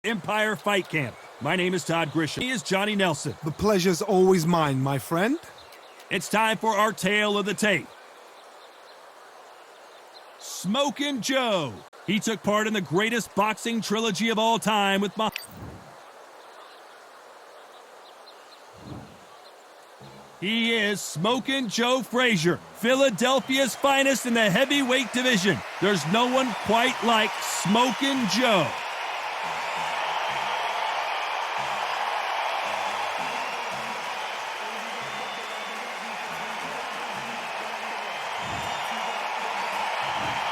Empire Fight Camp. My name is Todd Grisham. He is Johnny Nelson. The pleasure's always mine, my friend. It's time for our tale of the tape. Smokin' Joe. He took part in the greatest boxing trilogy of all time with He is Smokin' Joe Frazier, Philadelphia's finest in the heavyweight division. There's no one quite like Smokin' Joe.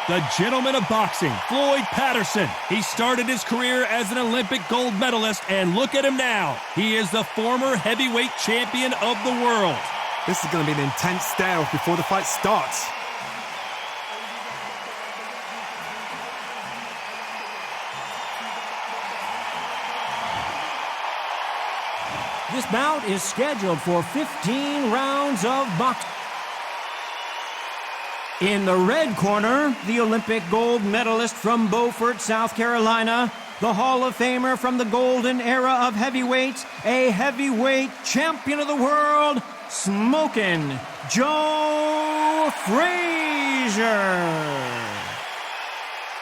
The gentleman of boxing, Floyd Patterson. He started his career as an Olympic gold medalist, and look at him now. He is the former heavyweight champion of the world. This is going to be an intense stare-off before the fight starts. This bout is scheduled for 15 rounds of boxing. In the red corner, the Olympic gold medalist from Beaufort, South Carolina, the Hall of Famer from the golden era of heavyweights, a heavyweight champion of the world, Smokin' Joe Frazier.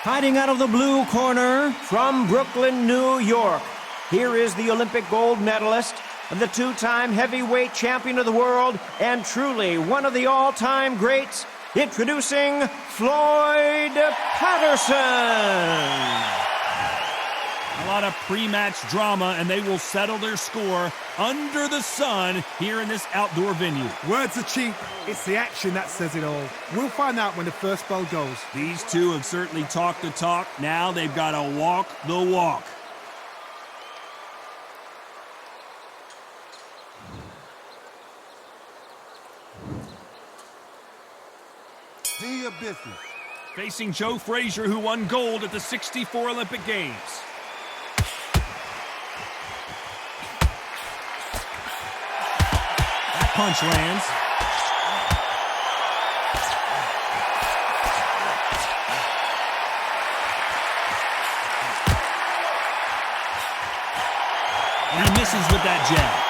Fighting out of the blue corner from Brooklyn, New York, here is the Olympic gold medalist, the two-time heavyweight champion of the world, and truly one of the all-time greats, introducing Floyd Patterson. A lot of pre-match drama, and they will settle their score under the sun here in this outdoor venue. Words are cheap. It's the action that says it all. We'll find out when the first bell goes. These two have certainly talked the talk. Now they've got to walk the walk. Do your business. Facing Joe Frazier, who won gold at the '64 Olympic Games. That punch lands. And he misses with that jab.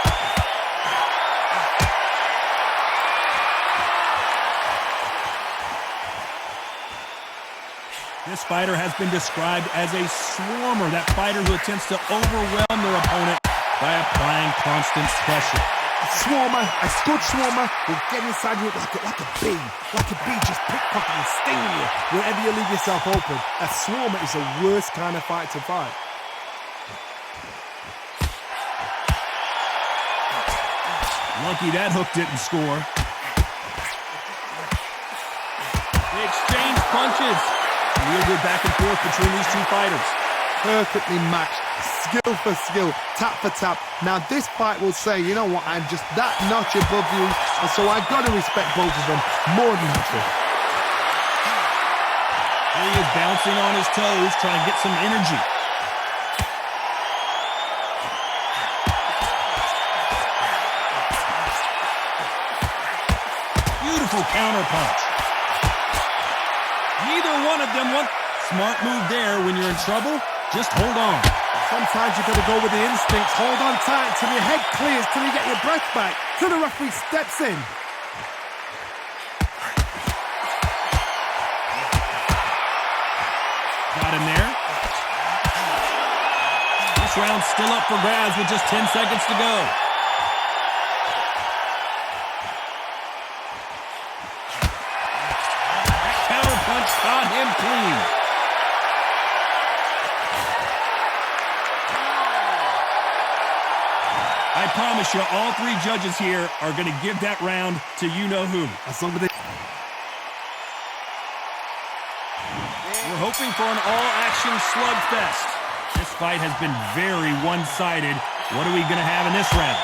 This fighter has been described as a swarmer, that fighter who attempts to overwhelm their opponent by applying constant pressure. A swarmer, a good swarmer, will get inside you like a bee. Like a bee, just pickpocket and sting you wherever you leave yourself open. A swarmer is the worst kind of fight to fight. Lucky that hook didn't score. They exchange punches. Real good back and forth between these two fighters. Perfectly matched, skill for skill, tap for tap. Now this fight will say, you know what, I'm just that notch above you, and so I've got to respect both of them more than natural. He is bouncing on his toes, trying to get some energy. Beautiful counter punch. Neither one of them wants. Smart move there. When you're in trouble, just hold on. Sometimes you've got to go with the instincts. Hold on tight till your head clears, till you get your breath back, till the referee steps in. Got him there. This round's still up for grabs with just 10 seconds to go. Got him clean. I promise you, all three judges here are going to give that round to you-know-who. We're hoping for an all-action slugfest. This fight has been very one-sided. What are we going to have in this round?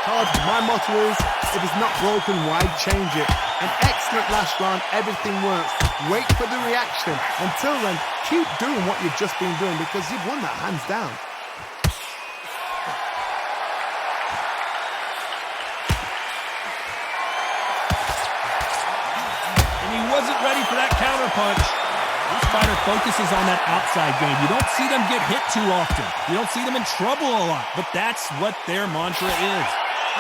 Todd, my motto is, if it's not broken, why change it? An excellent last round, everything works. Wait for the reaction. Until then, keep doing what you've just been doing because you've won that hands down. And he wasn't ready for that counter punch. This fighter focuses on that outside game. You don't see them get hit too often. You don't see them in trouble a lot, but that's what their mantra is.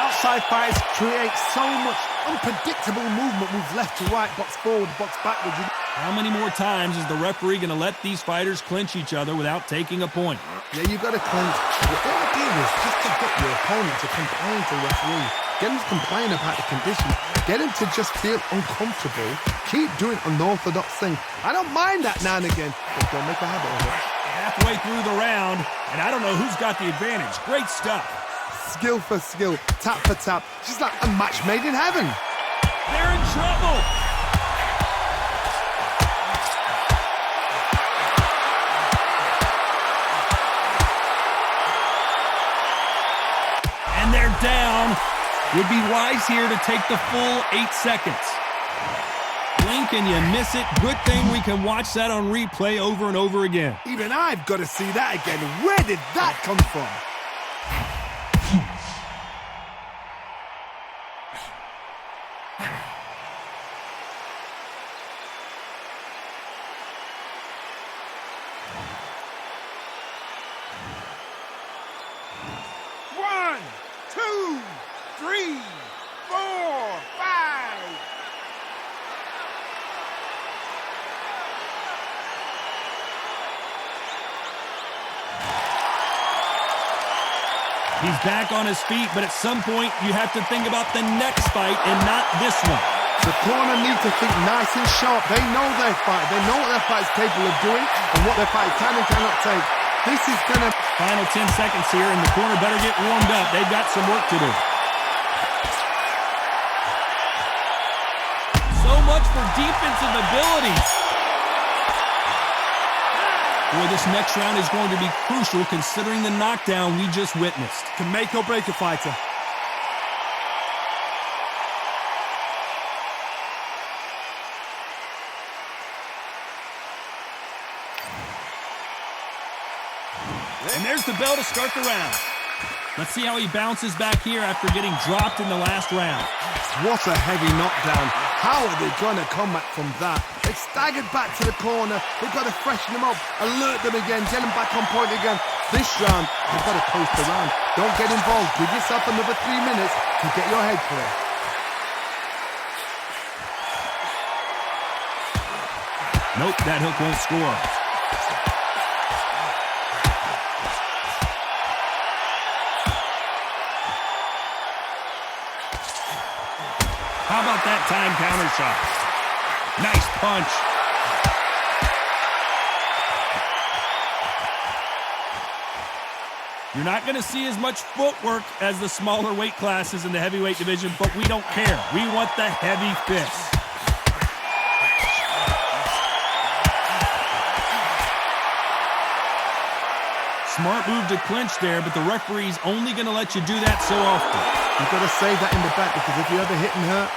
Outside fights create so much unpredictable movement. Move left to right, box forward, box backwards. How many more times is the referee going to let these fighters clinch each other without taking a point? Yeah, you got to clinch. The idea is just to get your opponent to complain to the referee. Get him to complain about the conditions. Get him to just feel uncomfortable. Keep doing unorthodox things. I don't mind that now and again, but don't make a habit of it. Halfway through the round, and I don't know who's got the advantage. Great stuff. Skill for skill, tap for tap. Just like a match made in heaven. They're in trouble. And they're down. Would be wise here to take the full 8 seconds. Blink and you miss it. Good thing we can watch that on replay over and over again. Even I've got to see that again. Where did that come from? He's back on his feet, but at some point, you have to think about the next fight and not this one. The corner need to think nice and sharp. They know their fight. They know what their fight is capable of doing and what their fight can and cannot take. This is going to... Final 10 seconds here, and the corner better get warmed up. They've got some work to do. So much for defensive abilities. Boy, this next round is going to be crucial considering the knockdown we just witnessed. Can make or break a fighter. And there's the bell to start the round. Let's see how he bounces back here after getting dropped in the last round. What a heavy knockdown. How are they going to come back from that? They staggered back to the corner. They've got to freshen them up, alert them again, get them back on point again. This round, they've got to coast around. Don't get involved. Give yourself another 3 minutes to get your head clear. Nope, that hook won't score. How about that time counter shot? Nice punch. You're not going to see as much footwork as the smaller weight classes in the heavyweight division, but we don't care. We want the heavy fists. Smart move to clinch there, but the referee's only going to let you do that so often. You've got to save that in the back because if you ever hit and hurt,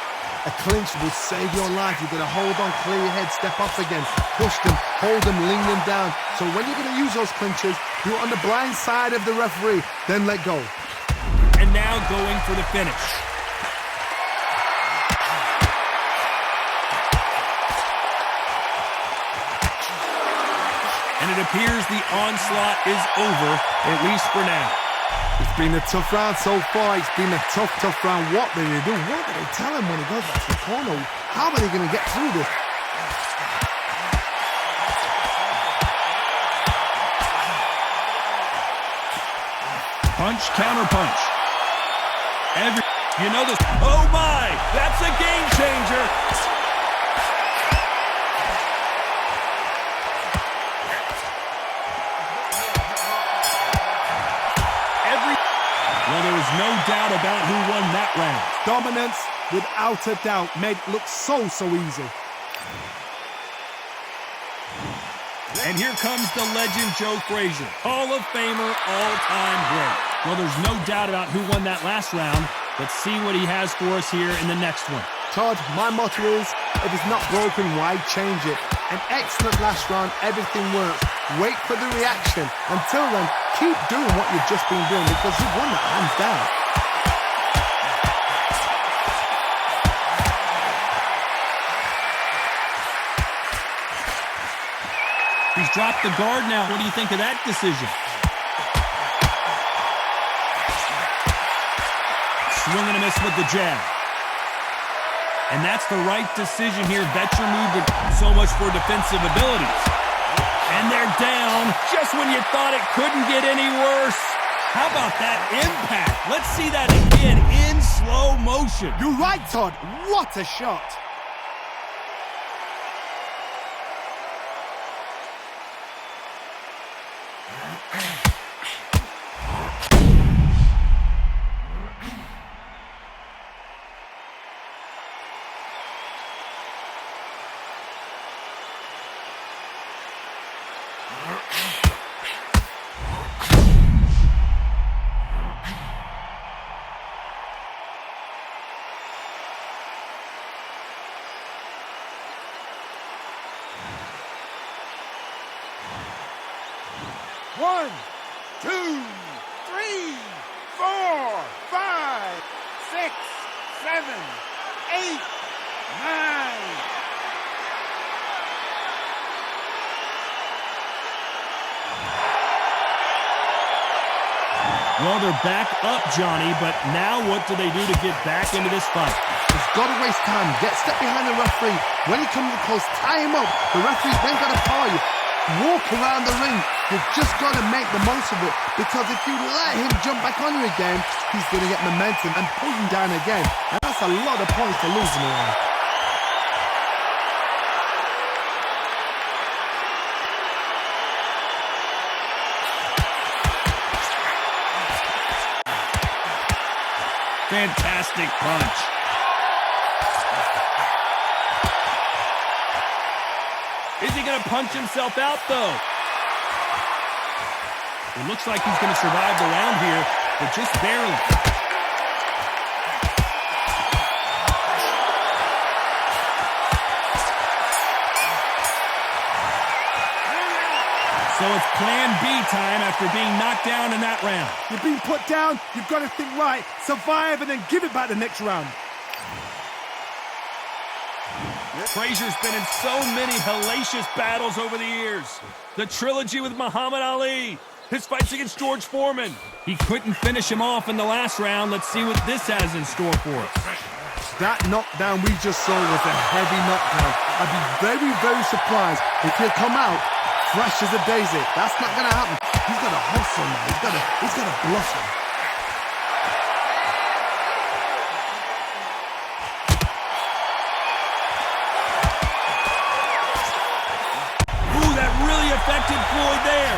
a clinch will save your life. You've got to hold on, clear your head, step up again, push them, hold them, lean them down. So when you're going to use those clinches, do it on the blind side of the referee, then let go. And now going for the finish. And it appears the onslaught is over, at least for now. It's been a tough round so far. It's been a tough round. What do they do? What do they tell him when he goes back to the corner? How are they going to get through this? Punch, counter punch. You know this. Oh my, that's a game changer. Well, there was no doubt about who won that round. Dominance, without a doubt, made it look so easy. And here comes the legend Joe Frazier, Hall of Famer, all-time great. Well, there's no doubt about who won that last round. Let's see what he has for us here in the next one. Todd, my motto is, if it's not broken, why change it? An excellent last round, everything works. Wait for the reaction. Until then, keep doing what you've just been doing because you've won that hands down. He's dropped the guard now. What do you think of that decision? Swing and a miss with the jab. And that's the right decision here. Bet your move with so much for defensive abilities. And they're down just when you thought it couldn't get any worse. How about that impact? Let's see that again in slow motion. You're right, Todd. What a shot. One, two, three, 4, 5, 6, 7, 8, 9. Well, they're back up, Johnny, but now what do they do to get back into this fight? He's got to waste time. Get step behind the referee. When he comes close, tie him up. The referee's then got to power you. Walk around the ring. You've just got to make the most of it, because if you let him jump back on you again, he's going to get momentum and pull you down again. And that's a lot of points to lose in a round. Fantastic punch. Is he going to punch himself out, though? It looks like he's going to survive the round here, but just barely. So it's plan B time after being knocked down in that round. You're being put down, you've got to think right, survive, and then give it back the next round. Frazier's been in so many hellacious battles over the years. The trilogy with Muhammad Ali, his fights against George Foreman. He couldn't finish him off in the last round. Let's see what this has in store for us. That knockdown we just saw was a heavy knockdown. I'd be very, very surprised if he'll come out fresh as a daisy. That's not going to happen. He's got to hustle now. He's got to blossom. Ooh, that really affected Floyd there.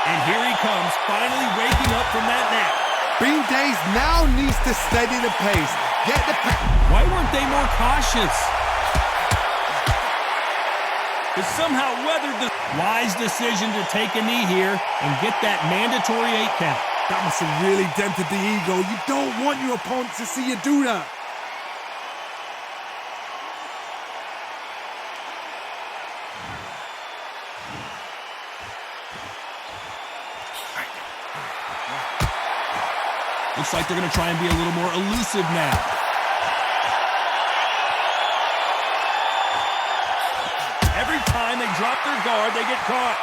And here he comes, finally waking up from that nap. Bean Days now needs to steady the pace. Get the Why weren't they more cautious? They somehow weathered the wise decision to take a knee here and get that mandatory 8 count. That must have really dented the ego. You don't want your opponent to see you do that. Looks like they're going to try and be a little more elusive now. Every time they drop their guard, they get caught.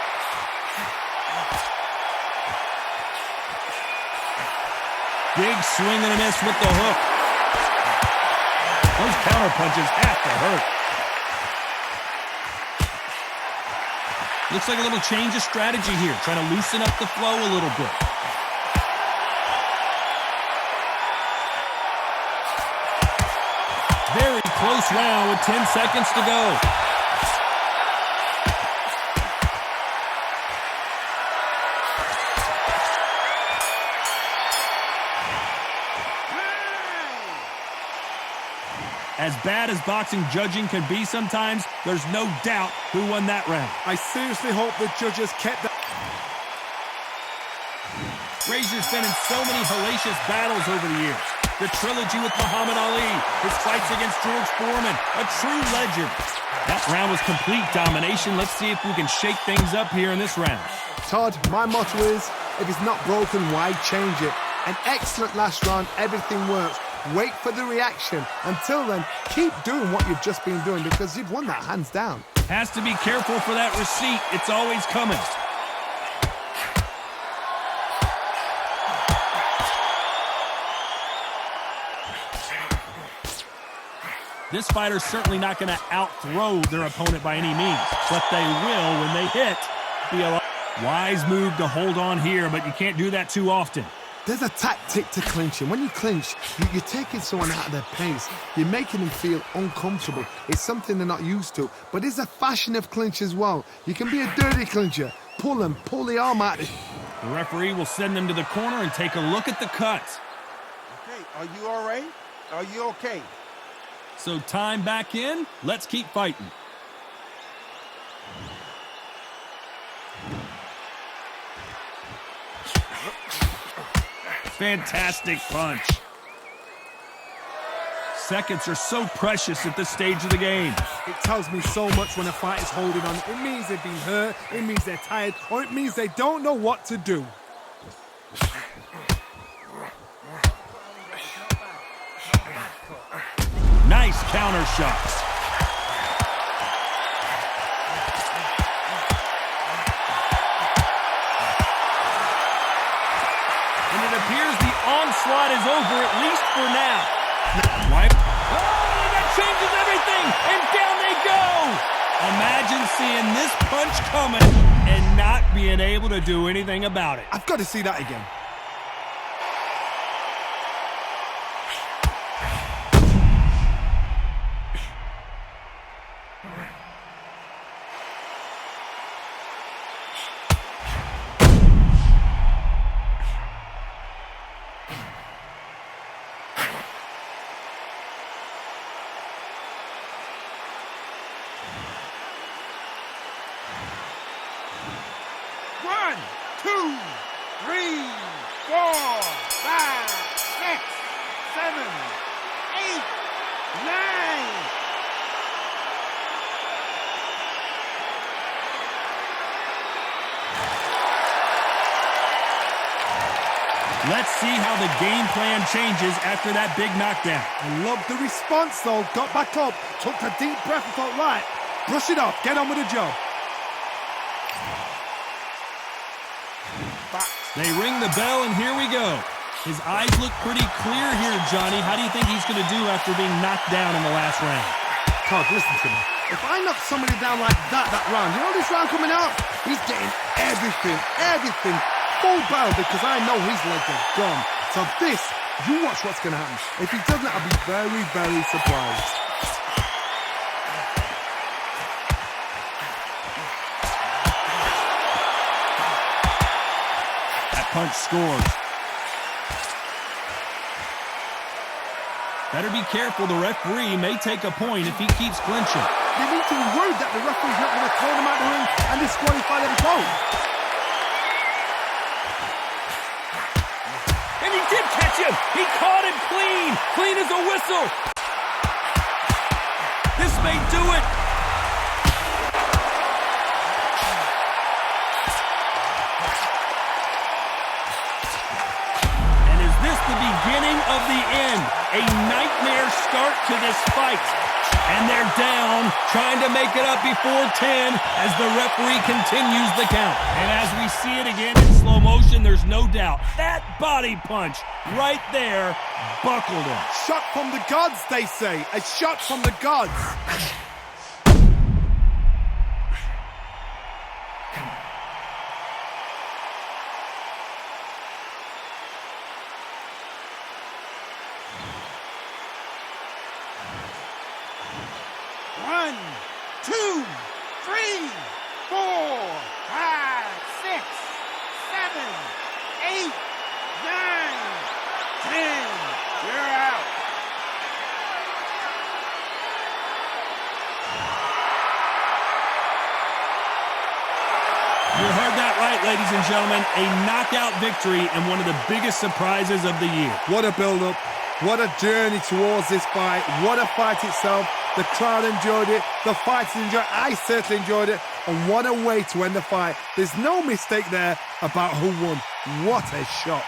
Big swing and a miss with the hook. Those counter punches have to hurt. Looks like a little change of strategy here, trying to loosen up the flow a little bit. Very close round with 10 seconds to go. As bad as boxing judging can be sometimes, there's no doubt who won that round. I seriously hope the judges kept that. Frazier's been in so many hellacious battles over the years. The trilogy with Muhammad Ali, his fights against George Foreman, a true legend. That round was complete domination. Let's see if we can shake things up here in this round. Todd, my motto is, if it's not broken, why change it? An excellent last round. Everything works. Wait for the reaction. Until then, keep doing what you've just been doing because you've won that hands down. Has to be careful for that receipt. It's always coming. This fighter's certainly not going to out-throw their opponent by any means, but they will when they hit. Be a wise move to hold on here, but you can't do that too often. There's a tactic to clinching. When you clinch, you're taking someone out of their pace. You're making them feel uncomfortable. It's something they're not used to. But there's a fashion of clinch as well. You can be a dirty clincher. Pull them, pull the arm out. The referee will send them to the corner and take a look at the cuts. Okay, are you all right? Are you okay? So time back in. Let's keep fighting. Fantastic punch. Seconds are so precious at this stage of the game. It tells me so much when a fight is holding on. It means they've been hurt, it means they're tired, or it means they don't know what to do. Nice counter shots. And it appears the onslaught is over, at least for now. Wipe. Oh, that changes everything, and down they go. Imagine seeing this punch coming and not being able to do anything about it. I've got to see that again. One, two, three, 4, 5, 6, 7, 8, 9. Let's see how the game plan changes after that big knockdown. I love the response though. Got back up, took a deep breath and thought, right, brush it off, get on with the job. They ring the bell, and here we go. His eyes look pretty clear here, Johnny. How do you think he's going to do after being knocked down in the last round? Todd, listen to me. If I knock somebody down like that round, you know this round coming out? He's getting everything, full barrel because I know his legs are gone. So this, you watch what's going to happen. If he doesn't, I'll be very, very surprised. Punch scores. Better be careful. The referee may take a point if he keeps clinching. They need to be worried that the referee's not going to call him out the ring and disqualify them both. And he did catch him. He caught him clean as a whistle. This may do it. The beginning of the end. A nightmare start to this fight. And they're down, trying to make it up before 10 as the referee continues the count. And as we see it again in slow motion, there's no doubt. That body punch right there buckled him. Shot from the gods, they say. A shot from the gods. One, two, three, 4, 5, 6, 7, 8, 9, 10. You're out. You heard that right, ladies and gentlemen. A knockout victory and one of the biggest surprises of the year. What a build-up. What a journey towards this fight. What a fight itself. The crowd enjoyed it. The fighters enjoyed it. I certainly enjoyed it. And what a way to end the fight. There's no mistake there about who won. What a shot.